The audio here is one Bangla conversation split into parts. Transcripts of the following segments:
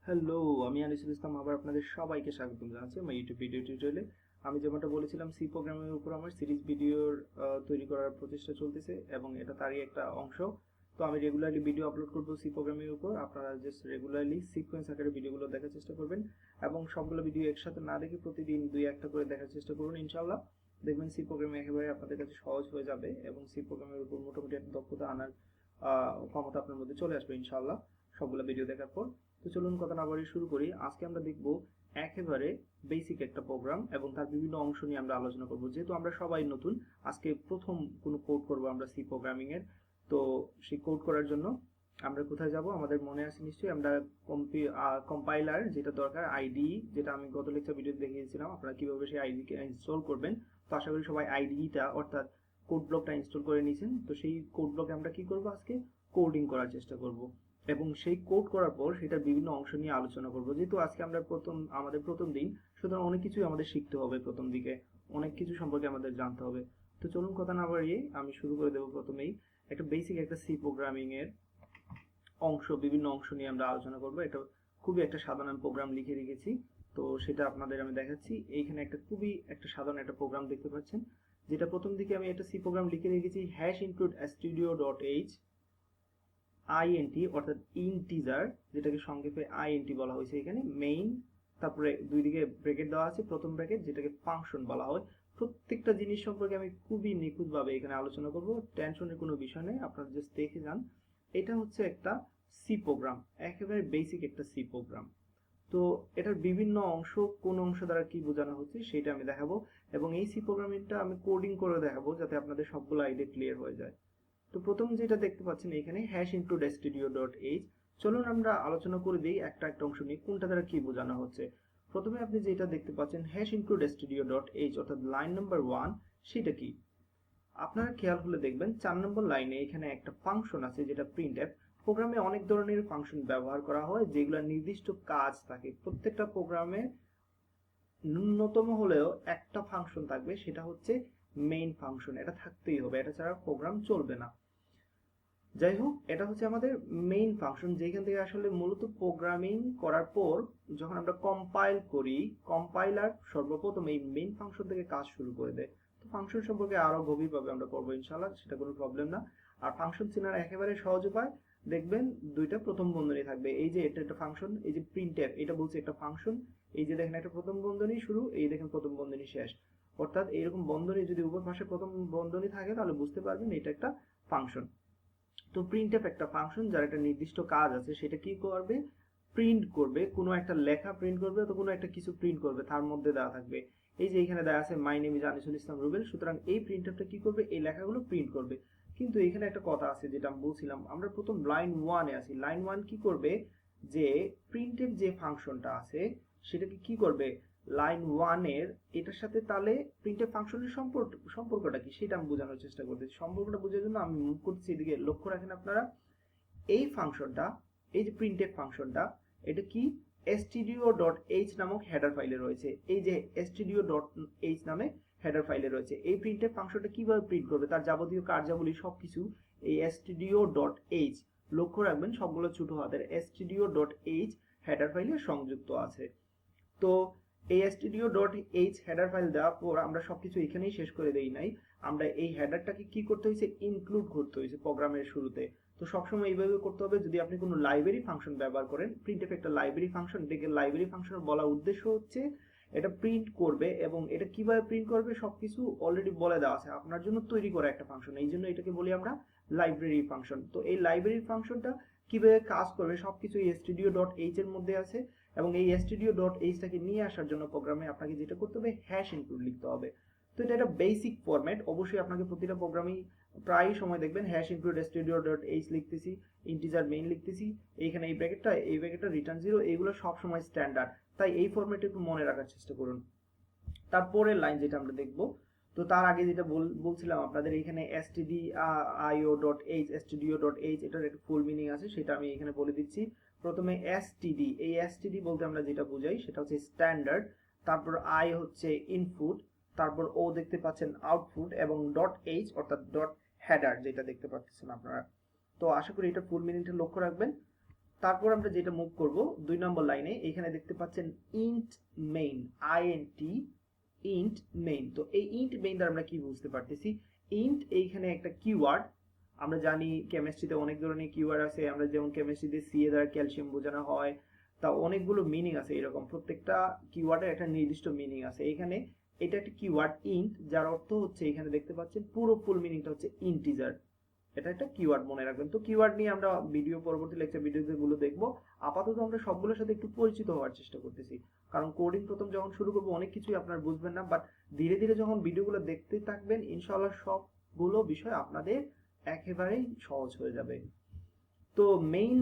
হ্যালো, আমি আনিসুল ইসলাম আবার আপনাদের সবাইকে স্বাগতম জানাচ্ছি আমার ইউটিউব ভিডিও টিউটোরিয়ালে। আমি যেমনটা বলেছিলাম সি প্রোগ্রামিংয়ের উপর আমার সিরিজ ভিডিওর তৈরি করার প্রচেষ্টা চলতেছে এবং এটা তারই একটা অংশ। তো আমি রেগুলারলি ভিডিও আপলোড করব সি প্রোগ্রামিংয়ের উপর। আপনারা জাস্ট রেগুলারলি সিকোয়েন্স আকারে ভিডিওগুলো দেখার চেষ্টা করবেন এবং সবগুলো ভিডিও একসাথে না দেখে প্রতিদিন দুই একটা করে দেখার চেষ্টা করুন। ইনশাআল্লাহ দেখবেন সি প্রোগ্রামিং একেবারে আপনাদের কাছে সহজ হয়ে যাবে এবং সি প্রোগ্রামের উপর মোটামুটি একটা দক্ষতা আনার ক্ষমতা আপনার মধ্যে চলে আসবে ইনশাআল্লাহ সবগুলো ভিডিও দেখার পর। তো চলুন কথা না বাড়িয়ে শুরু করি। আজকে আমরা দেখব একেবারে বেসিক একটা প্রোগ্রাম এবং তার বিভিন্ন অংশ নিয়ে আমরা আলোচনা করব। যেহেতু আমরা সবাই নতুন, আজকে প্রথম কোনো কোড করব আমরা সি প্রোগ্রামিং এর। তো সেই কোড করার জন্য আমরা কোথায় যাব? আমাদের মনে আছে নিশ্চয়ই, আমরা কম্পাইলার যেটা দরকার, আইডি, যেটা আমি গত লেকচার ভিডিওতে দেখিয়েছিলাম আপনারা কিভাবে সেই আইডি কে ইনস্টল করবেন। তো আশা করি সবাই আইডিটা অর্থাৎ কোড ব্লকটা ইনস্টল করে নিয়েছেন। তো সেই কোড ব্লকে আমরা কি করব? আজকে কোডিং করার চেষ্টা করব এবং সেই কোড করার পর সেটার বিভিন্ন অংশ নিয়ে আলোচনা করব। যেহেতু আজকে আমরা আমাদের প্রথম দিন, সুতরাং অনেক কিছুই আমাদের শিখতে হবে। প্রথম দিকে অনেক কিছু সম্পর্কে আমাদের জানতে হবে। তো চলুন কথা না বাড়িয়ে আমি শুরু করে দেব। প্রথমেই একটা বেসিক একটা সি প্রোগ্রামিং এর বিভিন্ন অংশ নিয়ে আমরা আলোচনা করব। এটা খুবই একটা সাধারণ প্রোগ্রাম লিখে রেখেছি, তো সেটা আপনাদের আমি দেখাচ্ছি। এইখানে একটা খুবই একটা সাধারণ একটা প্রোগ্রাম দেখতে পাচ্ছেন, যেটা প্রথম দিকে আমি একটা সি প্রোগ্রাম লিখে রেখেছি, হ্যাশ ইনক্লুড studio.h int অর্থাৎ ইন্টিজার, যেটাকে সংক্ষেপে int বলা হয়েছে এখানে, মেইন, তারপরে দুই দিকে ব্র্যাকেট দেওয়া আছে, প্রথম ব্র্যাকেট যেটাকে ফাংশন বলা হয়। প্রত্যেকটা জিনিস সম্পর্কে আমি খুবই নিখুঁতভাবে এখানে আলোচনা করব। টেনশনের কোনো বিষয় নেই, আপনারা জাস্ট দেখে যান। এটা হচ্ছে একটা সি প্রোগ্রাম, একেবারে বেসিক একটা সি প্রোগ্রাম। তো এটার বিভিন্ন অংশ, কোন অংশ দ্বারা কি বোঝানো হচ্ছে সেটা আমি দেখাবো এবং এই সি প্রোগ্রামিংটা আমি কোডিং করে দেখাবো যাতে আপনাদের সবগুলো আইডিয়া ক্লিয়ার হয়ে যায়। তো প্রথম যেটা দেখতে পাচ্ছেন এখানে হ্যাশ ইনক্লুড studio.h। চলুন আমরা আলোচনা করে দিই একটা একটা অংশ নিয়ে কোনটা দ্বারা কি বোঝানো হচ্ছে। প্রথমে আপনি যেটা দেখতে পাচ্ছেন হ্যাশ ইনক্লুড studio.h অর্থাৎ লাইন নাম্বার 1, সেটা কি? আপনারা খেয়াল করলে দেখবেন 4 নম্বর লাইনে এখানে একটা ফাংশন আছে যেটা printf। প্রোগ্রামে অনেক ধরনের ফাংশন ব্যবহার করা হয় যেগুলো নির্দিষ্ট কাজ থাকে। প্রত্যেকটা প্রোগ্রামে ন্যূনতম হলেও একটা ফাংশন থাকবে, সেটা হচ্ছে মেইন ফাংশন। এটা থাকতেই হবে, এটা ছাড়া প্রোগ্রাম চলবে না। যাই হোক, এটা হচ্ছে আমাদের মেইন ফাংশন, যেখান থেকে আসলে মূলত প্রোগ্রামিং করার পর যখন আমরা কম্পাইল করি, কম্পাইলার সর্বপ্রথম এই মেইন ফাংশন থেকে কাজ শুরু করে দেয়। তো ফাংশন সম্পর্কে আরো গভীরভাবে আমরা পড়বো ইনশাআল্লাহ, সেটা কোনো প্রবলেম না। আর ফাংশন চেনার একেবারে সহজ উপায়, দেখবেন দুইটা প্রথম বন্ধনী থাকবে। এই যে এটা একটা ফাংশন, এই যে প্রিন্টএফ, এটা বলছে একটা ফাংশন। এই যে দেখেন একটা প্রথম বন্ধনী শুরু, এই দেখেন প্রথম বন্ধনী শেষ। অর্থাৎ এইরকম বন্ধনী যদি উভয় পাশে প্রথম বন্ধনী থাকে তাহলে বুঝতে পারবেন এটা একটা ফাংশন। তো প্রিন্টএফ একটা ফাংশন যার একটা নির্দিষ্ট কাজ আছে, সেটা কি করবে? প্রিন্ট করবে, কোনো একটা লেখা প্রিন্ট করবে, তো কোনো একটা কিছু প্রিন্ট করবে, তার মধ্যে দেওয়া থাকবে। এই যে এখানে দেওয়া আছে মাই নেম ইজ আনিসুল ইসলাম রুবেল, সুতরাং এই প্রিন্টএফটা কি করবে? এই লেখাগুলো প্রিন্ট করবে। কিন্তু এখানে একটা কথা আছে যেটা আমি বলছিলাম, আমরা প্রথম লাইন 1 এ আছি। লাইন 1 কি করবে? যে প্রিন্টএফ যে ফাংশনটা আছে সেটাকে কি করবে? লাইন 1 এর এটার সাথে তাহলে প্রিন্টএফ ফাংশনের সম্পর্কটা কি সেটা আমি বোঝানোর চেষ্টা করতেছি। সম্পর্কটা বোঝার জন্য আমি মুভ করতেছি এদিকে, লক্ষ্য রাখেন আপনারা। এই ফাংশনটা, এই যে প্রিন্টএফ ফাংশনটা, এটা কি? stdio.h নামক হেডার ফাইলে রয়েছে। এই যে stdio.h নামে হেডার ফাইলে রয়েছে। এই প্রিন্টএফ ফাংশনটা কিভাবে প্রিন্ট করবে, তার যাবতীয় কার্যাবলী সবকিছু এই stdio.h, লক্ষ্য রাখবেন সবগুলো ছোট হাতের, stdio.h হেডার ফাইলে সংযুক্ত আছে। তো এই stdio.h হেডার ফাইল দেওয়ার পর আমরা সবকিছু এখানেই শেষ করে দেই নাই, আমরা এই হেডারটাকে কি করতে হয়েছে? ইনক্লুড করতে হয়েছে প্রোগ্রামের শুরুতে। তো সবসময় এইভাবে করতে হবে যদি আপনি কোনো লাইব্রেরি ফাংশন ব্যবহার করেন। প্রিন্টএফ একটা লাইব্রেরি ফাংশন, এটাকে লাইব্রেরি ফাংশন বলার উদ্দেশ্য হচ্ছে এটা প্রিন্ট করবে এবং এটা কিভাবে প্রিন্ট করবে সবকিছু অলরেডি বলে দেওয়া আছে, আপনার জন্য তৈরি করা একটা ফাংশন। এই জন্য এটাকে বলি আমরা লাইব্রেরি ফাংশন। তো এই লাইব্রেরি ফাংশনটা কিভাবে কাজ করবে সবকিছু এই stdio.h এর মধ্যে আছে এবং এই stdio.h টাকে নিয়ে আসার জন্য প্রোগ্রামে আপনাকে যেটা করতে হবে, হ্যাশ ইনক্লুড লিখতে হবে। তো এটা একটা বেসিক ফরম্যাট, অবশ্যই আপনাকে প্রতিটা প্রোগ্রামেই প্রায় সময় দেখবেন হ্যাশ ইনক্লুড stdio.h লিখতেছি, ইন্টিজার মেইন লিখতেছি, এইখানে এই ব্র্যাকেটটা রিটার্ন 0, এইগুলো সব সময় স্ট্যান্ডার্ড। তাই এই ফরম্যাটে একটু মনে রাখার চেষ্টা করুন। তারপরের লাইন যেটা আমরা দেখব, তো তার আগে যেটা বলছিলাম আপনাদের, এখানে stdio.h এটার একটা ফুল মিনিং আছে, সেটা আমি এখানে বলে দিচ্ছি। প্রথমে std, এই std বলতে আমরা যেটা বুঝাই সেটা হচ্ছে স্ট্যান্ডার্ড, তারপর i হচ্ছে ইনপুট, তারপর ও দেখতে পাচ্ছেন আউটপুট, এবং .h অর্থাৎ ডট হেডার যেটা দেখতে পাচ্ছেন আপনারা। তো আশা করি এটা ফুল মিনিংটা লক্ষ্য রাখবেন। তারপর আমরা যেটা মুভ করব 2 নম্বর লাইনে, এখানে দেখতে পাচ্ছেন int main, int int main. তো এই ইন্ট মেইন দ্বারা আমরা কি বুঝতে পারতেছি, ইন্ট এইখানে একটা কিওয়ার্ড। আমরা জানি কেমিস্ট্রিতে অনেক ধরনের কিওয়ার্ড আছে, আমরা যেমন কেমিস্ট্রিতে সিএ দ্বারা ক্যালসিয়াম বোঝানো হয়, তা অনেকগুলো মিনিং আছে এরকম, প্রত্যেকটা কিওয়ার্ডের একটা নির্দিষ্ট মিনিং আছে। এখানে এটা একটা কিওয়ার্ড ইন্ট, যার অর্থ হচ্ছে এখানে দেখতে পাচ্ছেন পুরো ফুল মিনিংটা হচ্ছে ইন্টিজার। এটা একটা কিওয়ার্ড, মনে রাখবেন। তো কিওয়ার্ড নিয়ে আমরা ভিডিও, পরবর্তী লেকচার ভিডিওগুলো দেখবো। আপাতত আমরা সবগুলোর সাথে একটু পরিচিত হওয়ার চেষ্টা করতেছি, কারণ কোডিং প্রথম যখন শুরু করবো অনেক কিছুই আপনারা বুঝবেন না, বাট ধীরে ধীরে যখন ভিডিওগুলো দেখতে থাকবেন ইনশাআল্লাহ সবগুলো বিষয় আপনাদের একেবারেই সহজ হয়ে যাবে। তো মেইন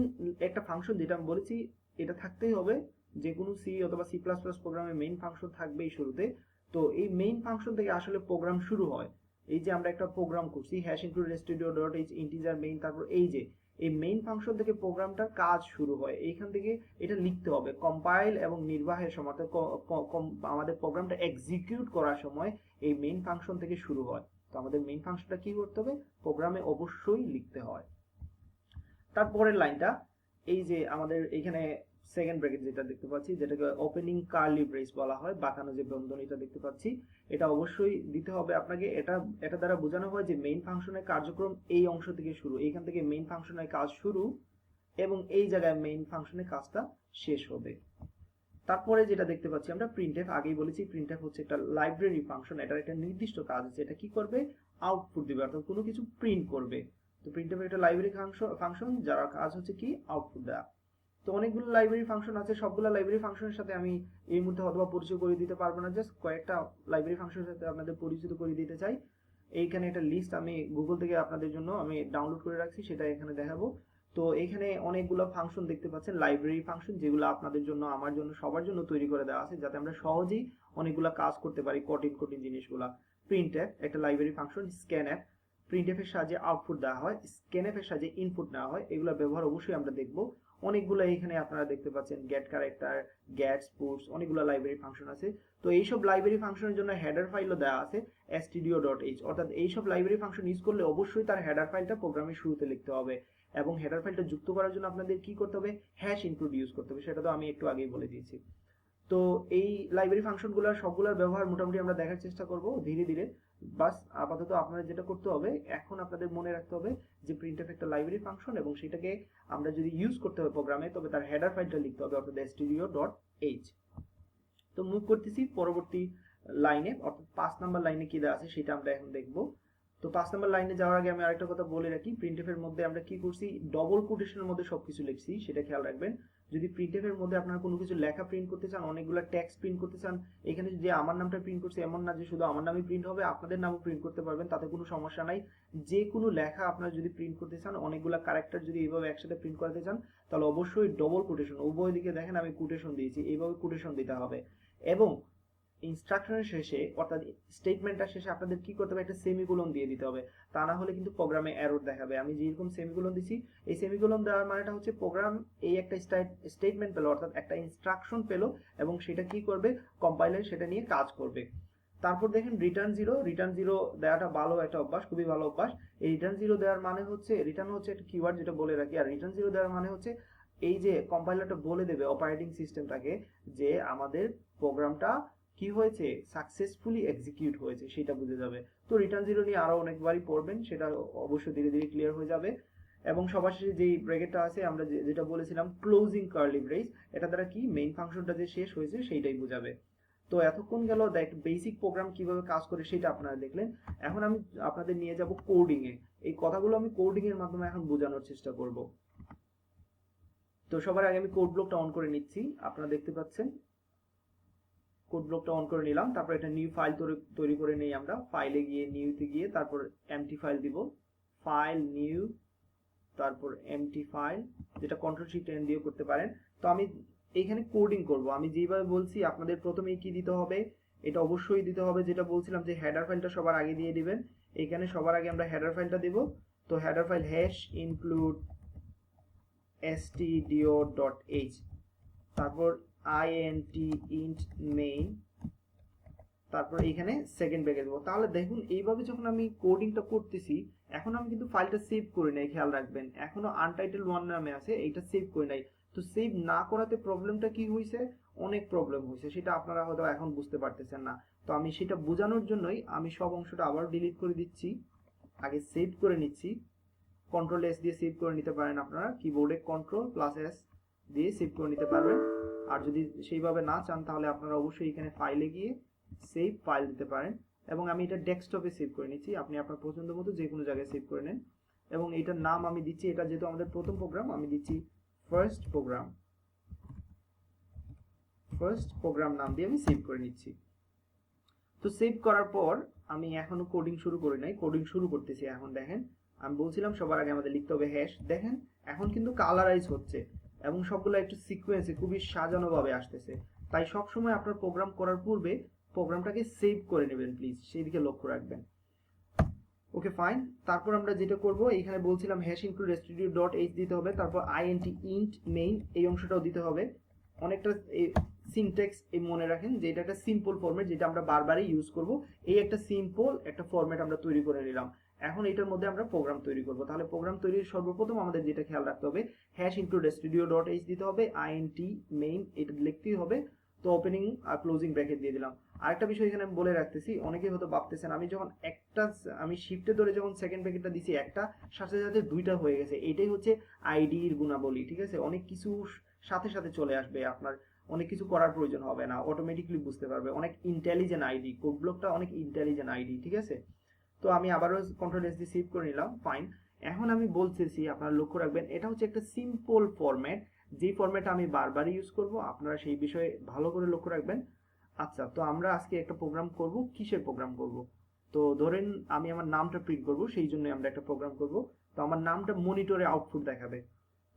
একটা ফাংশন, যেটা আমি বলেছি, এটা থাকতেই হবে। যে কোনো সি অথবা সি প্লাস প্লাস প্রোগ্রামে মেইন ফাংশন থাকবেই শুরুতে। তো এই মেইন ফাংশন থেকে আসলে প্রোগ্রাম শুরু হয়। এই যে আমরা একটা প্রোগ্রাম করছি hash include studio dot H integer main, তারপর এই যে এই মেইন ফাংশন থেকে প্রোগ্রামটার কাজ শুরু হয়। এইখান থেকে এটা লিখতে হবে কম্পাইল এবং নির্বাহের সময়, আমাদের প্রোগ্রামটা এক্সিকিউট করার সময় এই মেইন ফাংশন থেকে শুরু হয়। তো আমাদের মেইন ফাংশনটা কি করতে হবে, প্রোগ্রামে অবশ্যই লিখতে হয়। তারপরের লাইনটা, এই যে আমাদের এখানে সেকেন্ড ব্র্যাকেট যেটা দেখতে পাচ্ছি, যেটাকে ওপেনিং কার্লি ব্রেস বলা হয়, বাঁকানো যে বন্ধনীটা দেখতে পাচ্ছি, এটা অবশ্যই দিতে হবে আপনাকে। এটা দ্বারা বোঝানো হয় যে মেইন ফাংশনের কার্যক্রম এই অংশ থেকে শুরু, এইখান থেকে মেইন ফাংশনের কাজ শুরু এবং এই জায়গায় মেইন ফাংশনের কাজটা শেষ হবে। তারপরে যেটা দেখতে পাচ্ছি আমরা প্রিন্টএফ, আগেই বলেছি প্রিন্টএফ হচ্ছে একটা লাইব্রেরি ফাংশন। এটার একটা নির্দিষ্ট কাজ আছে, এটা কি করবে, আউটপুট দিবে, অর্থাৎ কোনো কিছু প্রিন্ট করবে। তো প্রিন্টএফ একটা লাইব্রেরি ফাংশন যার কাজ হচ্ছে কি আউটপুট দেওয়া। তো অনেকগুলো লাইব্রেরি ফাংশন আছে, সবগুলো লাইব্রেরি ফাংশনের সাথে আমি এই মুহূর্তে অথবা পরিচয় করে দিতে পারবো না, জাস্ট কয়েকটা লাইব্রেরি ফাংশনের সাথে আপনাদের পরিচিত করে দিতে চাই। এইখানে একটা লিস্ট আমি গুগল থেকে আপনাদের জন্য আমি ডাউনলোড করে রাখছি, সেটা এখানে দেখাবো। তো এখানে অনেকগুলো ফাংশন দেখতে পাচ্ছেন, লাইব্রেরি ফাংশন, যেগুলো আপনাদের জন্য, আমার জন্য, সবার জন্য তৈরি করে দেওয়া আছে, যাতে আমরা সহজেই অনেকগুলো কাজ করতে পারি, কঠিন কঠিন জিনিসগুলা। প্রিন্টএফ একটা লাইব্রেরি ফাংশন, স্ক্যানএফ প্রিন্টএফ এর সাহায্যে আউটপুট দেওয়া হয়, স্ক্যানএফ এর সাহায্যে ইনপুট নেওয়া হয়। এগুলো ব্যবহার অবশ্যই আমরা দেখব। অনেকগুলো এখানে আপনারা দেখতে পাচ্ছেন, গেট ক্যারেক্টার, গেট পুটস, অনেকগুলো লাইব্রেরি ফাংশন আছে। তো এইসব লাইব্রেরি ফাংশনের জন্য হেডার ফাইলও দেওয়া আছে stdio.h, অর্থাৎ এইসব লাইব্রেরি ফাংশন ইউজ করলে অবশ্যই তার হেডার ফাইলটা প্রোগ্রামের শুরুতে লিখতে হবে, এবং হেডার ফাইলটা যুক্ত করার জন্য আপনাদের কি করতে হবে, হ্যাশ ইনক্লুড ইউজ করতে হবে, সেটা তো আমি একটু আগেই বলে দিয়েছি। তো এই লাইব্রেরি ফাংশনগুলোর সবগুলোর ব্যবহার মোটামুটি আমরা দেখার চেষ্টা করব ধীরে ধীরে। বাস আপাতত আপনাদের যেটা করতে হবে, এখন আপনাদের মনে রাখতে হবে যে প্রিন্টএফ একটা লাইব্রেরি ফাংশন, এবং সেটাকে আমরা যদি ইউজ করতে হবে প্রোগ্রামে, তবে তার হেডার ফাইলটা লিখতে হবে, অর্থাৎ stdio.h। তো মুভ করতেছি পরবর্তী লাইনে, অর্থাৎ 5 নাম্বার লাইনে কি দেওয়া আছে সেটা আমরা এখন দেখব। তো 5 নাম্বার লাইনে যাওয়ার আগে আমি আরেকটা কথা বলে রাখি, প্রিন্টএফ এর মধ্যে আমরা কি করছি, ডবল কোটেশনের মধ্যে সবকিছু লিখছি, সেটা খেয়াল রাখবেন। যদি প্রিন্টএফ এর মধ্যে আপনারা কোনো কিছু লেখা প্রিন্ট করতে চান, অনেকগুলো টেক্সট প্রিন্ট করতে চান, এখানে যে আমার নামটা প্রিন্ট করছে এমন না যে শুধু আমার নামই প্রিন্ট হবে, আপনাদের নামও প্রিন্ট করতে পারবেন, তাতে কোনো সমস্যা নাই। যে কোনো লেখা আপনারা যদি প্রিন্ট করতে চান, অনেকগুলো ক্যারেক্টার যদি এইভাবে একসাথে প্রিন্ট করতে চান, তাহলে অবশ্যই ডবল কোটেশন, উভয় দিকে দেখেন আমি কোটেশন দিয়েছি, এইভাবে কোটেশন দিতে হবে। এবং ইনস্ট্রাকশনের শেষে, অর্থাৎ স্টেটমেন্টটার শেষে আপনাদের কি করতে হবে, একটা সেমিকোলন দিয়ে দিতে হবে, তা না হলে কিন্তু প্রোগ্রামে এরর দেখাবে। আমি যেরকম সেমিকোলন দিছি, এই সেমিকোলন দেওয়ার মানেটা হচ্ছে প্রোগ্রাম এই একটা স্টেটমেন্ট পেলো, অর্থাৎ একটা ইনস্ট্রাকশন পেলো, এবং সেটা কি করবে, কম্পাইলার সেটা নিয়ে কাজ করবে। তারপর দেখেন রিটার্ন জিরো দেওয়াটা ভালো একটা অভ্যাস, খুবই ভালো অভ্যাস। এই রিটার্ন জিরো দেওয়ার মানে হচ্ছে, রিটার্ন হচ্ছে একটা কিওয়ার্ড যেটা বলে রাখি, আর রিটার্ন জিরো দেওয়ার মানে হচ্ছে এই যে কম্পাইলারটা বলে দেবে অপারেটিং সিস্টেমটাকে যে আমাদের প্রোগ্রামটা কি হয়েছে, সাকসেসফুলি এক্সিকিউট হয়েছে, সেটা বুঝে যাবে। তো রিটার্ন জিরো নিয়ে আরো অনেকবারই পড়বেন, সেটা অবশ্যই ধীরে ধীরে ক্লিয়ার হয়ে যাবে। এবং সবার শেষে যেই ব্র্যাকেটটা আছে, আমরা যেটা বলেছিলাম ক্লোজিং কার্লি ব্রেস, এটা দ্বারা কি মেইন ফাংশনটা যে শেষ হয়েছে সেইটাই বোঝাবে। তো এতক্ষণ গেল বেসিক প্রোগ্রাম কিভাবে কাজ করে সেটা আপনারা দেখলেন। এখন আমি আপনাদের নিয়ে যাব কোডিং এ। এই কথাগুলো আমি কোডিং এর মাধ্যমে এখন বোঝানোর চেষ্টা করব। তো সবার আগে আমি কোড ব্লকটা অন করে নিচ্ছি, আপনারা দেখতে পাচ্ছেন কোড ব্লকটা অন করে নিলাম। তারপর একটা নিউ ফাইল তৈরি করে নেই আমরা, ফাইলে গিয়ে নিউতে গিয়ে তারপর এমটি ফাইল দিব, ফাইল নিউ, তারপর এমটি ফাইল, যেটা কন্ট্রোল শিফট এন দিয়ে করতে পারেন। তো আমি এইখানে কোডিং করব, আমি যেভাবে বলছি আপনাদের প্রথমেই কি দিতে হবে, এটা অবশ্যই দিতে হবে, যেটা বলছিলাম যে হেডার ফাইলটা সবার আগে দিয়ে দিবেন। এখানে সবার আগে আমরা হেডার ফাইলটা দেব। তো header file hash include stdio.h, তারপর int int main, তারপর এখানে সেকেন্ড ব্র্যাকেট দেবো। তাহলে দেখুন এইভাবে যখন আমি কোডিংটা করতেছি, এখন আমি কিন্তু ফাইলটা সেভ করি নাই, খেয়াল রাখবেন এখনো আনটাইটেল 1 নামে আছে, এইটা সেভ করি নাই। তো সেভ না করাতে প্রবলেমটা কি হয়েছে, অনেক প্রবলেম হয়েছে, সেটা আপনারা হয়তো এখন বুঝতে পারতেছেন না। তো আমি সেটা বোঝানোর জন্যই আমি সব অংশটা আবার ডিলিট করে দিচ্ছি, আগে সেভ করে নিচ্ছি। কন্ট্রোল এস দিয়ে সেভ করে নিতে পারেন, আপনারা কিবোর্ডে কন্ট্রোল প্লাস এস দিয়ে সেভ করে নিতে পারবেন। আর যদি সেইভাবে না চান তাহলে আপনারা অবশ্যই এখানে ফাইলে গিয়ে সেভ ফাইল দিতে পারেন। এবং আমি এটা ডেস্কটপে সেভ করে নিচ্ছি, আপনি আপনার পছন্দ মতো যে কোনো জায়গায় সেভ করে নেন। এবং এটার নাম আমি দিচ্ছি, এটা যেহেতু আমাদের প্রথম প্রোগ্রাম, আমি দিচ্ছি ফার্স্ট প্রোগ্রাম। ফার্স্ট প্রোগ্রাম নাম দিয়ে আমি সেভ করে নিচ্ছি। তো সেভ করার পর আমি এখনো কোডিং শুরু করি নাই, কোডিং শুরু করতেছি এখন। দেখেন আমি বলছিলাম সবার আগে আমাদের লিখতে হবে হ্যাশ। দেখেন এখন কিন্তু কালারাইজ হচ্ছে এবং সবগুলো একটু সিকোয়েন্সে খুবই সাজানোভাবে আসতেছে। তাই সবসময় আপনার প্রোগ্রাম করার পূর্বে প্রোগ্রামটাকে সেভ করে নেবেন প্লিজ, সেই দিকে লক্ষ্য রাখবেন। Okay fine. তারপর আমরা যেটা করব, এখানে বলছিলাম hash include studio dot H দিতে হবে, তারপর আইএনটি ইন্ট মেইন এই অংশটাও দিতে হবে। অনেকটা সিনট্যাক্স মনে রাখেন যে এটা একটা সিম্পল ফরম্যাট যেটা আমরা বারবারই ইউজ করব। এই একটা সিম্পল একটা ফরম্যাট আমরা তৈরি করে নিলাম। এখন এটার মধ্যে আমরা প্রোগ্রাম তৈরি করব। তাহলে প্রোগ্রাম তৈরির সর্বপ্রথম আমাদের যেটা খেয়াল রাখতে হবে, hash include studio dot H দিতে হবে, আইএনটি মেইন এটা লিখতেই হবে। তো ওপেনিং আর ক্লোজিং ব্র্যাকেট দিয়ে দিলাম। আরেকটা বিষয় এখানে আমি বলে রাখতেছি, অনেকেই হয়তো ভাবতেছেন আমি যখন আমি শিফটে ধরে যখন সেকেন্ড ব্র্যাকেটটা দিছি একটা সাথে সাথে দুইটা হয়ে গেছে, এটাই হচ্ছে আইডির গুণাবলী। ঠিক আছে, অনেক কিছু সাথে সাথে চলে আসবে, আপনার অনেক কিছু করার প্রয়োজন হবে না, অটোমেটিকলি বুঝতে পারবে। অনেক ইন্টেলিজেন্ট আইডি, কোড ব্লকটা অনেক ইন্টেলিজেন্ট আইডি। ঠিক আছে, তো আমি আবারও কন্ট্রোল এস দিয়ে সেভ করে নিলাম, ফাইন। এখন আমি বলতেছি আপনারা লক্ষ্য রাখবেন, এটা হচ্ছে একটা সিম্পল ফরম্যাট, যে ফরম্যাট আমি বারবার ইউজ করব, আপনারা সেই বিষয়ে ভালো করে লক্ষ্য রাখবেন। আচ্ছা, তো আমরা আজকে একটা প্রোগ্রাম করব, কিসের প্রোগ্রাম করব? তো ধরেন আমি আমার নামটা প্রিন্ট করব, সেই জন্য আমরা একটা প্রোগ্রাম করব। তো আমার নামটা মনিটরে আউটপুট দেখাবে।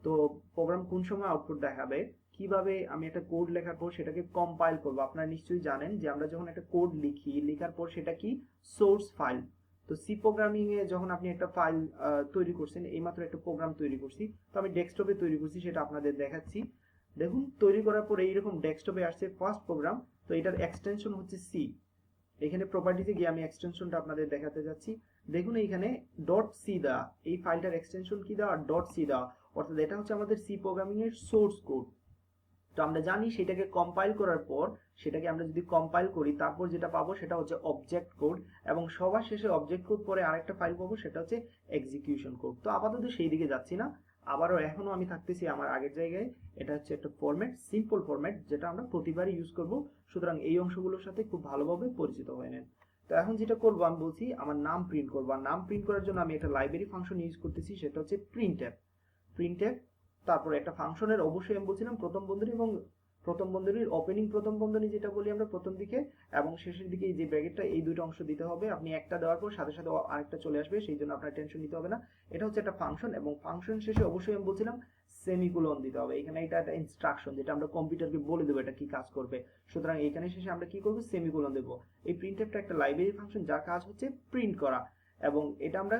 তো প্রোগ্রাম কোন সময় আউটপুট দেখাবে, কিভাবে আমি একটা কোড লেখার পর সেটাকে কম্পাইল করব। আপনারা নিশ্চয়ই জানেন যে আমরা যখন একটা কোড লিখি, লেখার পর সেটা কি সোর্স ফাইল। তো সি প্রোগ্রামিং এ যখন আপনি একটা ফাইল তৈরি করছেন, এইমাত্র একটা প্রোগ্রাম তৈরি করছি, তো আমি ডেস্কটপে তৈরি করছি, সেটা আপনাদের দেখাচ্ছি। দেখুন তৈরি করার পর এইরকম ডেস্কটপে আসছে ফার্স্ট প্রোগ্রাম। তো এটার এক্সটেনশন হচ্ছে সি। এখানে প্রপার্টিতে গিয়ে আমি এক্সটেনশনটা আপনাদের দেখাতে যাচ্ছি। দেখুন এইখানে ডট সি দেওয়া, এই ফাইলটার এক্সটেনশন কি দেওয়া, ডট সি দেওয়া, অর্থাৎ এটা হচ্ছে আমাদের সি প্রোগ্রামিং এর সোর্স কোড। তো আমরা জানি সেটাকে কম্পাইল করার পর, সেটাকে আমরা যদি কম্পাইল করি তারপর যেটা পাবো সেটা হচ্ছে অবজেক্ট কোড, এবং সবার শেষে অবজেক্ট কোড পরে আরেকটা ফাইল পাবো সেটা হচ্ছে এক্সিকিউশন কোড। তো আপাতত সেই দিকে যাচ্ছি না, আবারও এখনো আমি থাকতেছি আমার আগের জায়গায়। এটা হচ্ছে একটা ফরম্যাট, সিম্পল ফরম্যাট যেটা আমরা প্রতিবারই ইউজ করব। সুতরাং এই অংশগুলোর সাথে খুব ভালোভাবে পরিচিত হয়ে নেন। তো এখন যেটা করবো, আমি বলছি আমার নাম প্রিন্ট করবো। আর নাম প্রিন্ট করার জন্য আমি একটা লাইব্রেরি ফাংশন ইউজ করতেছি, সেটা হচ্ছে প্রিন্টএফ। প্রিন্টএফ, তারপরে একটা ফাংশনের অবশ্যই আমি বলছিলাম প্রথম বন্ধনী, এবং প্রথম বন্ধনীর ওপেনিং প্রথম বন্ধনী যেটা বলি আমরা প্রথম দিকে, এবং শেষের দিকে এই যে ব্র্যাকেটটা, এই দুটো অংশ দিতে হবে। আপনি একটা দেওয়ার পর সাথে সাথে আরেকটা চলে আসবে, সেই জন্য আপনার টেনশন নিতে হবে না। এটা হচ্ছে একটা ফাংশন, এবং ফাংশন শেষে অবশ্যই আমি বলছিলাম সেমিকোলন দিতে হবে। এখানে এটা একটা ইনস্ট্রাকশন যেটা আমরা কম্পিউটারকে বলে দেবো এটা কি কাজ করবে। সুতরাং এখানে শেষে আমরা কি করবো, সেমিকোলন দেবো। এই প্রিন্টএফটা একটা লাইব্রেরি ফাংশন যার কাজ হচ্ছে প্রিন্ট করা, এবং এটা আমরা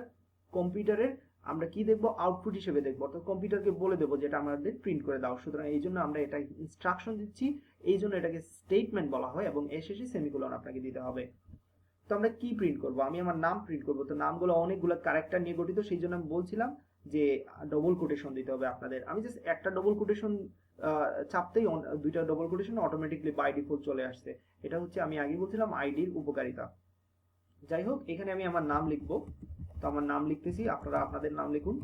কম্পিউটারের আমরা কি দেখবো, আউটপুট হিসেবে দেখবো, অর্থাৎ কম্পিউটারকে বলে দেবো যেটা আমাদের প্রিন্ট করে দাও। সুতরাং এই জন্য আমরা এটা ইনস্ট্রাকশন দিচ্ছি, এই জন্য এটাকে স্টেটমেন্ট বলা হয়, এবং এর শেষে সেমিকোলন আপনাকে দিতে হবে। তো আমরা কি প্রিন্ট করব, আমি আমার নাম প্রিন্ট করব। তো নামগুলো অনেকগুলো ক্যারেক্টার নিয়ে গঠিত, সেই জন্য আমি বলছিলাম যে ডবল কোটেশন দিতে হবে আপনাদের। আমি জাস্ট একটা ডবল কোটেশন চাপতেই দুইটা double quotation automatically by default চলে আসছে। এটা হচ্ছে আমি আগে বলছিলাম আইডির উপকারিতা। যাই হোক, এখানে আমি আমার নাম লিখবো। তো আমার নাম লিখতেছি, আপনারা আপনাদের নাম লিখুন।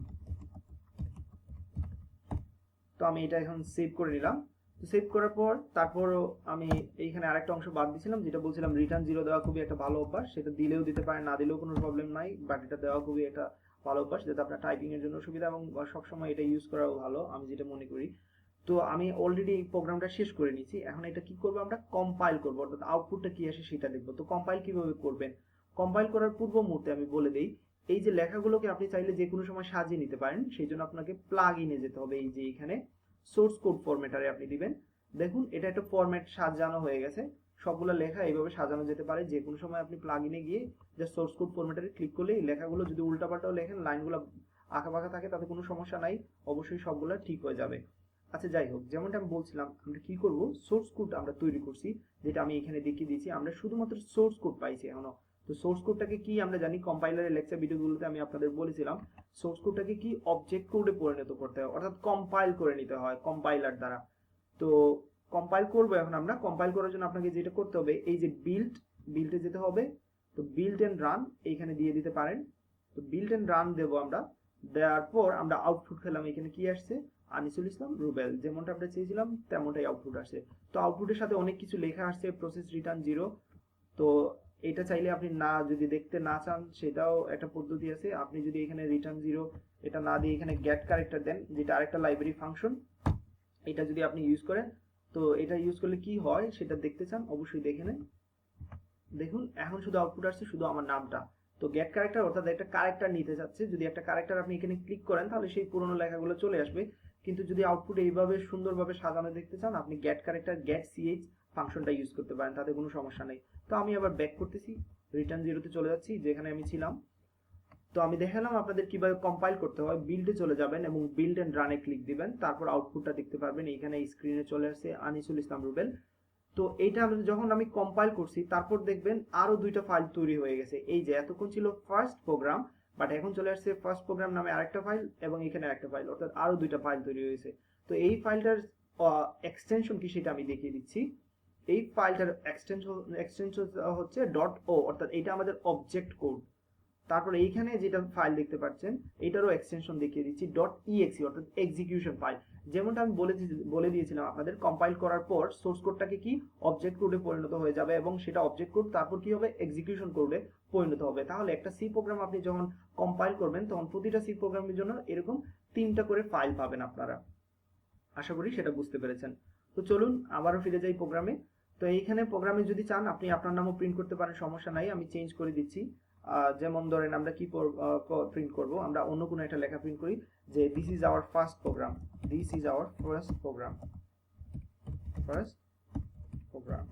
তো আমি এটা এখন সেভ করে নিলাম। তো সেভ করার পর তারপরও আমি এইখানে আরেকটা অংশ বাদ দিয়েছিলাম, যেটা বলছিলাম রিটার্ন জিরো দেওয়া খুবই একটা ভালো অভ্যাস। সেটা দিলেও দিতে পারেন, না দিলেও কোনো প্রবলেম নাই, বাট এটা দেওয়া খুবই একটা ভালো অভ্যাস, যাতে আপনার টাইপিং এর জন্য সুবিধা, এবং সবসময় এটা ইউজ করাও ভালো, আমি যেটা মনে করি। তো আমি অলরেডি এই প্রোগ্রামটা শেষ করে নিয়েছি। এখন এটা কি করবো, আমরা কম্পাইল করবো, অর্থাৎ আউটপুটটা কি আসে সেটা দেখবো। তো কম্পাইল কিভাবে করবেন, কম্পাইল করার পূর্ব মুহূর্তে আমি বলে দেই, এই যে লেখাগুলোকে আপনি চাইলে যে কোনো সময় সাজিয়ে নিতে পারেন, সেই জন্য আপনাকে প্লাগ ইনে যেতে হবে। এই যে এখানে সোর্স কোড ফরম্যাটারে আপনি দিবেন। দেখুন এটা একটা ফরম্যাট সাজানো হয়ে গেছে, সবগুলো লেখা এইভাবে সাজানো যেতে পারে। যে কোনো সময় আপনি প্লাগ ইনে গিয়ে জাস্ট সোর্স কোড ফরম্যাটারে ক্লিক করলে এই লেখাগুলো যদি উল্টাপাল্টাও লেখেন, লাইনগুলো আঁকা বাঁকা থাকে, তাতে কোনো সমস্যা নাই, অবশ্যই সবগুলো ঠিক হয়ে যাবে। আচ্ছা যাই হোক, যেমনটা আমি বলছিলাম, আমরা কি করব, সোর্স কোড আমরা তৈরি করছি, যেটা আমি এখানে দেখিয়ে দিয়েছি। আমরা শুধুমাত্র সোর্স কোড পাইছি এখনো, তো সোর্স কোডটাকে কি আমরা জানি, কম্পাইলারের লেকচার ভিডিওগুলোতে আমি আপনাদের বলেছিলাম সোর্স কোডটাকে কি অবজেক্ট কোডে পরিণত করতে হয়, অর্থাৎ কম্পাইল করে নিতে হয় কম্পাইলার দ্বারা। তো কম্পাইল করবো এখন আমরা। কম্পাইল করার জন্য আপনাকে যেটা করতে হবে, এই যে বিল্ডে যেতে হবে। তো বিল্ড এন্ড রান এইখানে দিয়ে দিতে পারেন। তো বিল্ড এন্ড রান দেবো আমরা। দেওয়ার পর আমরা আউটপুট খেলাম, এখানে কি আসছে, আনিসুল ইসলাম রুবেল, যেমনটা আমরা চেয়েছিলাম তেমনটাই আউটপুট আসছে। তো আউটপুটের সাথে অনেক কিছু লেখা আসছে, প্রসেস রিটার্ন 0। তো এটা চাইলে আপনি না যদি দেখতে না চান সেটাও একটা পদ্ধতি আছে। আপনি যদি এখানে রিটার্ন 0 এটা না দিয়ে এখানে গেট ক্যারেক্টার দেন, যেটা আরেকটা লাইব্রেরি ফাংশন, এটা যদি আপনি ইউজ করেন, তো এটা ইউজ করলে কি হয় সেটা দেখতে চান অবশ্যই দেখে নেন। দেখুন এখন শুধু আউটপুট আসছে শুধু আমার নামটা। তো গেট ক্যারেক্টার অর্থাৎ একটা ক্যারেক্টার নিতে যাচ্ছে, যদি একটা ক্যারেক্টার আপনি এখানে ক্লিক করেন তাহলে সেই পুরনো লেখাগুলো চলে আসবে। কিন্তু যদি আউটপুট এইভাবে সুন্দরভাবে সাজানো দেখতে চান, আপনি গেট ক্যারেক্টার গেট সিএইচ ফাংশনটা ইউজ করতে পারেন, তাতে কোনো সমস্যা নেই। তো আমি আবার ব্যাক করতেছি, রিটার্ন 0-তে চলে যাচ্ছি যেখানে আমি ছিলাম। তো আমি দেখালাম আপনাদের কিভাবে কম্পাইল করতে হয়। বিল্ডে চলে যাবেন এবং বিল্ড এন্ড রানে ক্লিক দিবেন, তারপর আউটপুটটা দেখতে পারবেন। এইখানে স্ক্রিনে চলে আসছে আনিসুল ইসলাম রুবেল। তো এইটা যখন আমি কম্পাইল করছি তারপর দেখবেন আরো 2টা ফাইল তৈরি হয়ে গেছে। এই যে এতক্ষণ ছিল ফার্স্ট প্রোগ্রাম, বাট এখন চলে আসছে ফার্স্ট প্রোগ্রাম নামে আরেকটা ফাইল এবং এখানে একটা ফাইল, অর্থাৎ আরো 2টা ফাইল তৈরি হয়েছে। তো এই ফাইলটার এক্সটেনশন কি সেটা আমি দেখিয়ে দিচ্ছি। এই ফাইলটার এক্সটেনশন হচ্ছে .o, অর্থাৎ এটা আমাদের অবজেক্ট কোড। তারপর এইখানে যেটা ফাইল দেখতে পাচ্ছেন এটারও এক্সটেনশন দেখিয়ে দিচ্ছি .exe, অর্থাৎ এক্সিকিউশন ফাইল। যেমনটা আমি বলে দিয়েছিলাম আপনাদের, কম্পাইল করার পর সোর্স কোডটাকে কি অবজেক্ট কোডে পরিণত হয়ে যাবে এবং সেটা অবজেক্ট কোড তারপর কি হবে, এক্সিকিউশন কোডে পরিণত হবে। তাহলে একটা সি প্রোগ্রাম আপনি যখন কম্পাইল করবেন তখন প্রতিটা সি প্রোগ্রামের জন্য এরকম 3টা করে ফাইল পাবেন আপনারা। আশা করি সেটা বুঝতে পেরেছেন। তো চলুন আবারও ফিরে যাই প্রোগ্রামে। তো এইখানে প্রোগ্রামে যদি চান আপনি আপনার নামও প্রিন্ট করতে পারেন, সমস্যা নাই, আমি চেঞ্জ করে দিচ্ছি। যেমন ধরেন আমরা কি প্রিন্ট করব, আমরা অন্য কোনো একটা লেখা প্রিন্ট করি যে this is our first program, this is our first program, first program.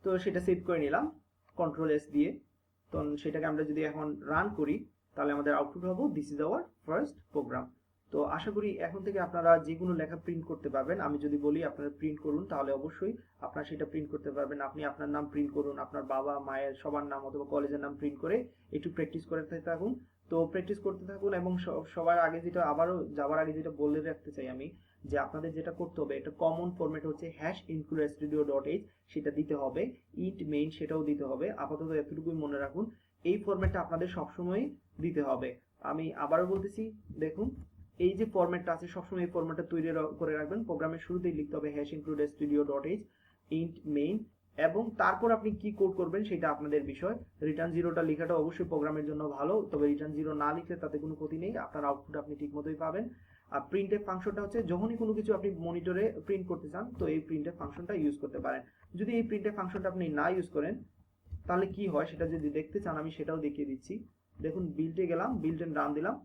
তো সেটা সেভ করে নিলাম কন্ট্রোল-S দিয়ে। তো সেটাকে আমরা যদি এখন রান করি তাহলে আমাদের আউটপুট হবে this is our first program. তো আশা করি এখন থেকে আপনারা যে কোনো লেখা প্রিন্ট করতে পারবেন। আমি যদি বলি আপনারা প্রিন্ট করুন তাহলে অবশ্যই আপনারা সেটা প্রিন্ট করতে পারবেন। আপনি আপনার নাম প্রিন্ট করুন, আপনার বাবা মায়ের সবার নাম অথবা কলেজের নাম প্রিন্ট করে একটু প্র্যাকটিস করতে থাকুন। তো প্র্যাকটিস করতে থাকুন এবং সবার আগে যেটা আবারও যাওয়ার আগে যেটা বলে রাখতে চাই আমি, যে আপনাদের যেটা করতে হবে এটা কমন ফরম্যাট হচ্ছে #includestudio.h, সেটা দিতে হবে। ইন্ট মেইন সেটাও দিতে হবে। আপাতত এতটুকুই মনে রাখুন, এই ফরম্যাটটা আপনাদের সবসময় দিতে হবে। আমি আবারও বলতেছি, দেখুন এই যে ফরম্যাটটা আছে সবসময় এই ফরম্যাটটা তৈরি করে রাখবেন। প্রোগ্রামের শুরুতেই লিখতে হবে #includestudio.h ইন্ট মেইন, এবং তারপর আপনি কি কোড করবেন সেটা আপনাদের বিষয়। রিটার্ন 0টা লেখাটা অবশ্যই প্রোগ্রামের জন্য ভালো, তবে রিটার্ন 0 না লিখলে তাতে কোনো ক্ষতি নেই, আপনার আউটপুট আপনি ঠিকমতোই পাবেন। আর প্রিন্টএফ ফাংশনটা হচ্ছে যখনই কোনো কিছু আপনি মনিটরে প্রিন্ট করতে চান তো এই প্রিন্টএফ ফাংশনটা ইউজ করতে পারেন। যদি এই প্রিন্টএফ ফাংশনটা আপনি না ইউজ করেন তাহলে কি হয় সেটা যদি দেখতে চান আমি সেটাও দেখিয়ে দিচ্ছি। দেখুন বিল্ডে গেলাম, বিল্ড এন্ড রান দিলাম,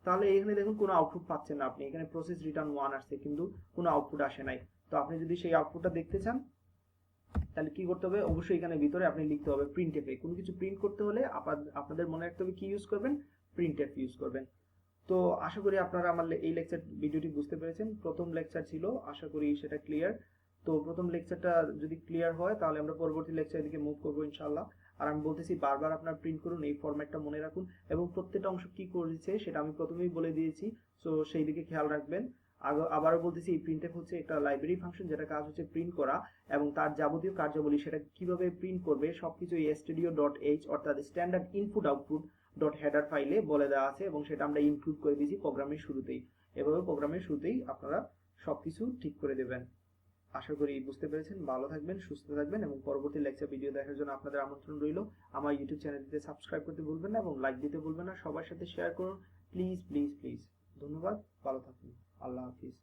তাহলে এখানে দেখুন কোনো আউটপুট পাচ্ছেন না আপনি। এখানে প্রসেস রিটার্ন 1 আসছে কিন্তু কোনো আউটপুট আসে নাই। তো আপনি যদি সেই আউটপুটটা দেখতে চান তাহলে কি করতে হবে, অবশ্যই এখানে ভিতরে আপনি লিখতে হবে প্রিন্টএফে। কোনো কিছু প্রিন্ট করতে হলে আপনাদের মনে রাখতে হবে কি ইউজ করবেন, প্রিন্টএফ ইউজ করবেন। তো আশা করি আপনারা আমার এই লেকচার ভিডিওটি বুঝতে পেরেছেন। প্রথম লেকচার ছিল, আশা করি সেটা ক্লিয়ার। তো প্রথম লেকচারটা যদি ক্লিয়ার হয় তাহলে আমরা পরবর্তী লেকচারের দিকে মুভ করবো ইনশাআল্লাহ। আর আমি বলতেছি বারবার আপনারা প্রিন্ট করুন, এই ফরম্যাটটা মনে রাখুন এবং প্রত্যেকটা অংশ কি করেছে সেটা আমি প্রথমেই বলে দিয়েছি, সো সেই দিকে খেয়াল রাখবেন। আবারও বলতেছি এই প্রিন্টএফ হচ্ছে একটা লাইব্রেরি ফাংশন যেটা কাজ হচ্ছে প্রিন্ট করা, এবং তার যাবতীয় কার্যাবলী সেটা কিভাবে প্রিন্ট করবে সবকিছু এই stdio.h অর্থাৎ স্ট্যান্ডার্ড ইনপুট আউটপুট হেডার ফাইলে বলে দেওয়া আছে এবং সেটা আমরা ইনক্লুড করে দিয়েছি প্রোগ্রামের শুরুতেই। এভাবে প্রোগ্রামের শুরুতেই আপনারা সবকিছু ঠিক করে দেবেন। আশা করি বুঝতে পেরেছেন। ভালো থাকবেন, সুস্থ থাকবেন এবং পরবর্তী লেকচার ভিডিও দেখার জন্য আপনাদের আমন্ত্রণ রইল। আমার ইউটিউব চ্যানেলটিতে সাবস্ক্রাইব করতে ভুলবেন না এবং লাইক দিতে ভুলবেন না। সবার সাথে শেয়ার করুন প্লিজ প্লিজ প্লিজ। ধন্যবাদ, ভালো থাকুন, আল্লাহ হাফিজ।